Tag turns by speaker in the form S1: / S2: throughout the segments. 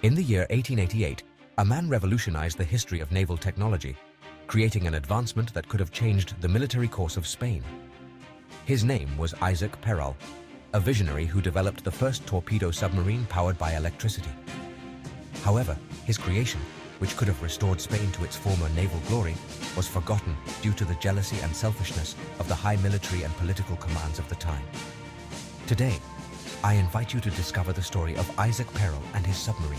S1: In the year 1888, a man revolutionized the history of naval technology, creating an advancement that could have changed the military course of Spain. His name was Isaac Peral, a visionary who developed the first torpedo submarine powered by electricity. However, his creation, which could have restored Spain to its former naval glory, was forgotten due to the jealousy and selfishness of the high military and political commands of the time. Today, I invite you to discover the story of Isaac Peral and his submarine.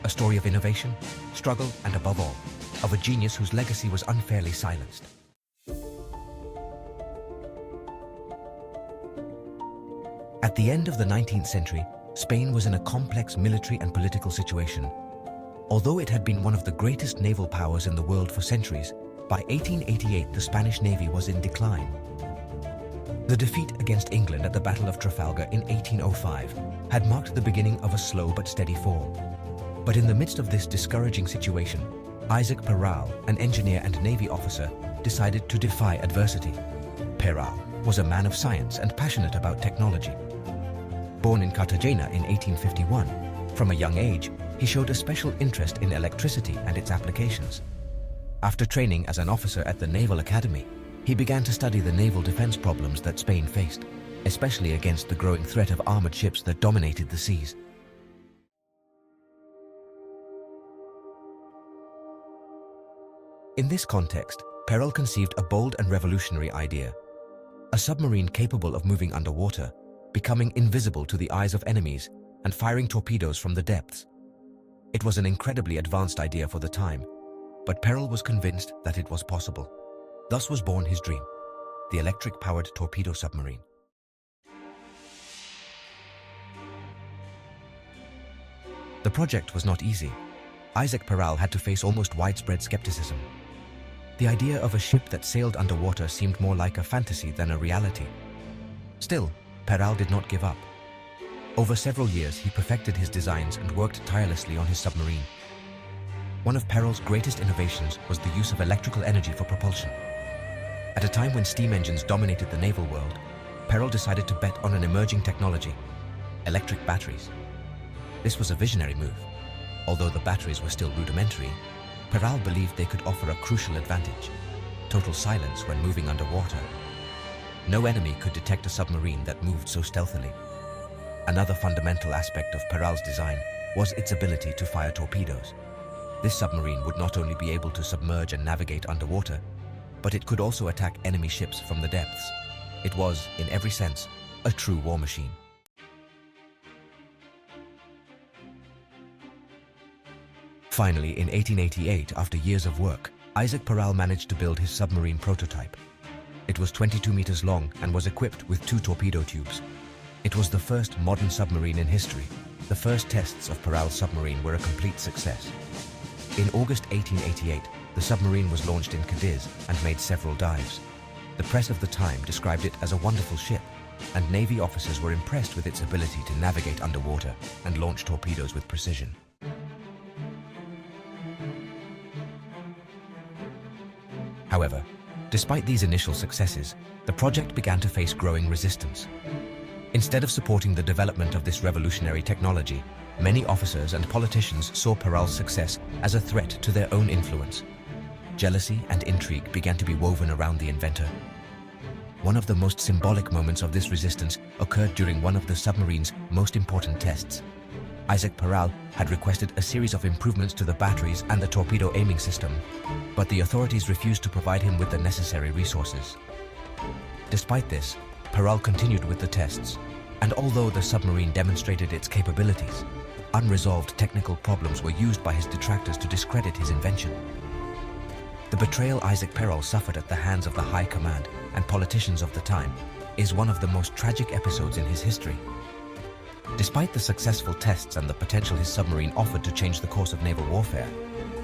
S1: A story of innovation, struggle, and above all, of a genius whose legacy was unfairly silenced. At the end of the 19th century, Spain was in a complex military and political situation. Although it had been one of the greatest naval powers in the world for centuries, by 1888 the Spanish Navy was in decline. The defeat against England at the Battle of Trafalgar in 1805 had marked the beginning of a slow but steady fall. But in the midst of this discouraging situation, Isaac Peral, an engineer and Navy officer, decided to defy adversity. Peral was a man of science and passionate about technology. Born in Cartagena in 1851, from a young age, he showed a special interest in electricity and its applications. After training as an officer at the Naval Academy, he began to study the naval defense problems that Spain faced, especially against the growing threat of armored ships that dominated the seas. In this context, Peral conceived a bold and revolutionary idea: a submarine capable of moving underwater, becoming invisible to the eyes of enemies, and firing torpedoes from the depths. It was an incredibly advanced idea for the time, but Peral was convinced that it was possible. Thus was born his dream, the electric-powered torpedo submarine. The project was not easy. Isaac Peral had to face almost widespread skepticism. The idea of a ship that sailed underwater seemed more like a fantasy than a reality. Still, Peral did not give up. Over several years, he perfected his designs and worked tirelessly on his submarine. One of Peral's greatest innovations was the use of electrical energy for propulsion. At a time when steam engines dominated the naval world, Peral decided to bet on an emerging technology: electric batteries. This was a visionary move. Although the batteries were still rudimentary, Peral believed they could offer a crucial advantage: total silence when moving underwater. No enemy could detect a submarine that moved so stealthily. Another fundamental aspect of Peral's design was its ability to fire torpedoes. This submarine would not only be able to submerge and navigate underwater, but it could also attack enemy ships from the depths. It was, in every sense, a true war machine. Finally, in 1888, after years of work, Isaac Peral managed to build his submarine prototype. It was 22 meters long and was equipped with 2 torpedo tubes. It was the first modern submarine in history. The first tests of Peral's submarine were a complete success. In August 1888, the submarine was launched in Cadiz and made several dives. The press of the time described it as a wonderful ship, and Navy officers were impressed with its ability to navigate underwater and launch torpedoes with precision. However, despite these initial successes, the project began to face growing resistance. Instead of supporting the development of this revolutionary technology, many officers and politicians saw Peral's success as a threat to their own influence. Jealousy and intrigue began to be woven around the inventor. One of the most symbolic moments of this resistance occurred during one of the submarine's most important tests. Isaac Peral had requested a series of improvements to the batteries and the torpedo aiming system, but the authorities refused to provide him with the necessary resources. Despite this, Peral continued with the tests, and although the submarine demonstrated its capabilities, unresolved technical problems were used by his detractors to discredit his invention. The betrayal Isaac Peral suffered at the hands of the high command and politicians of the time is one of the most tragic episodes in his history. Despite the successful tests and the potential his submarine offered to change the course of naval warfare,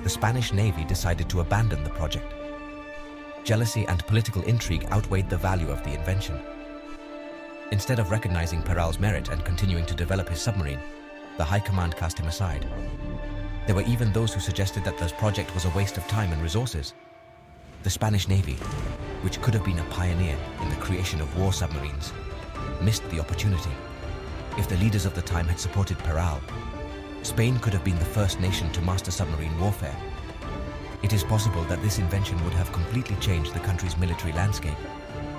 S1: the Spanish Navy decided to abandon the project. Jealousy and political intrigue outweighed the value of the invention. Instead of recognizing Peral's merit and continuing to develop his submarine, the high command cast him aside. There were even those who suggested that this project was a waste of time and resources. The Spanish Navy, which could have been a pioneer in the creation of war submarines, missed the opportunity. If the leaders of the time had supported Peral, Spain could have been the first nation to master submarine warfare. It is possible that this invention would have completely changed the country's military landscape,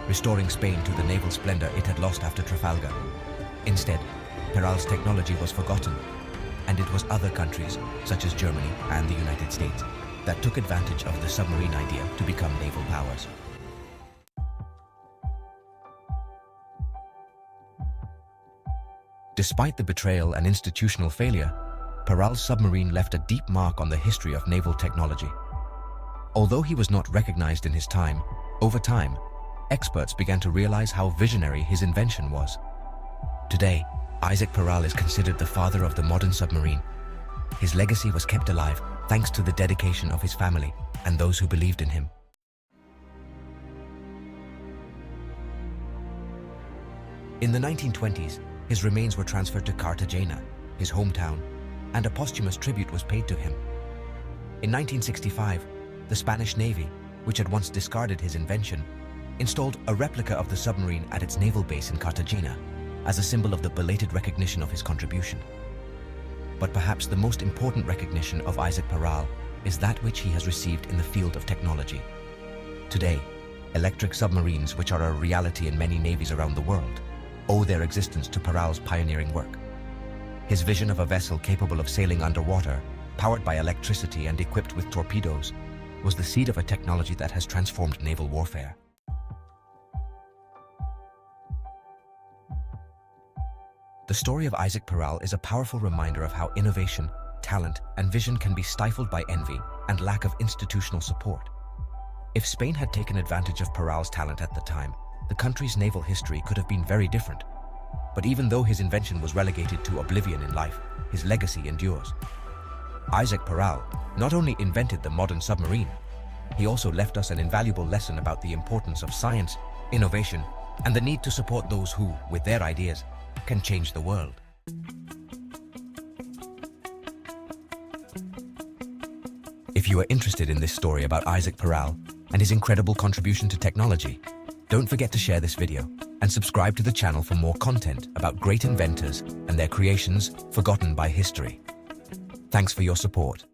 S1: restoring Spain to the naval splendor it had lost after Trafalgar. Instead, Peral's technology was forgotten, and it was other countries, such as Germany and the United States, that took advantage of the submarine idea to become naval powers. Despite the betrayal and institutional failure, Peral's submarine left a deep mark on the history of naval technology. Although he was not recognized in his time, over time, experts began to realize how visionary his invention was. Today, Isaac Peral is considered the father of the modern submarine. His legacy was kept alive thanks to the dedication of his family and those who believed in him. In the 1920s, his remains were transferred to Cartagena, his hometown, and a posthumous tribute was paid to him. In 1965, the Spanish Navy, which had once discarded his invention, installed a replica of the submarine at its naval base in Cartagena as a symbol of the belated recognition of his contribution. But perhaps the most important recognition of Isaac Peral is that which he has received in the field of technology. Today, electric submarines, which are a reality in many navies around the world, owe their existence to Peral's pioneering work. His vision of a vessel capable of sailing underwater, powered by electricity and equipped with torpedoes, was the seed of a technology that has transformed naval warfare. The story of Isaac Peral is a powerful reminder of how innovation, talent, and vision can be stifled by envy and lack of institutional support. If Spain had taken advantage of Peral's talent at the time, the country's naval history could have been very different. But even though his invention was relegated to oblivion in life, his legacy endures. Isaac Peral not only invented the modern submarine, he also left us an invaluable lesson about the importance of science, innovation, and the need to support those who, with their ideas, can change the world. If you are interested in this story about Isaac Peral and his incredible contribution to technology, don't forget to share this video and subscribe to the channel for more content about great inventors and their creations forgotten by history. Thanks for your support.